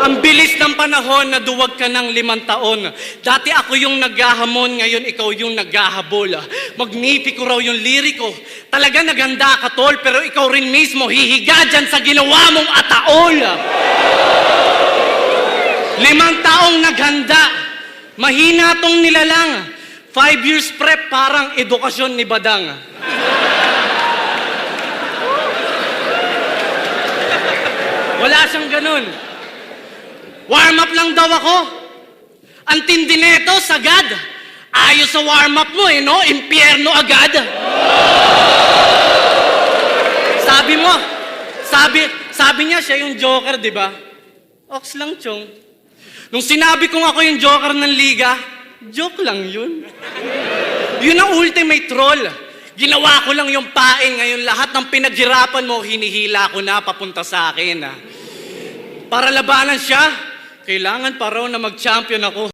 Ang bilis ng panahon na duwag ka ng 5 taon. Dati ako yung naghahamon, ngayon ikaw yung naghahabol. Magnipiko raw yung liriko. Talaga naganda ka, tol, pero ikaw rin mismo hihiga dyan sa ginawa mong ataol. 5 taong naghanda. Mahina tong nilalang. 5 years prep parang edukasyon ni Badang. Wala siyang ganun. Warm up lang daw ako. Ang tindi neto, sagad. Ayos sa warm up mo no? Impyerno agad. Sabi niya siya yung joker, di ba? Ox lang, chong. Nung sinabi kong ako yung joker ng liga, joke lang yun. Yun ang ultimate troll. Ginawa ko lang yung paing. Ngayon lahat ng pinaghirapan mo, hinihila ko na papunta sa akin. Para labanan siya, kailangan pa raw na mag-champion ako.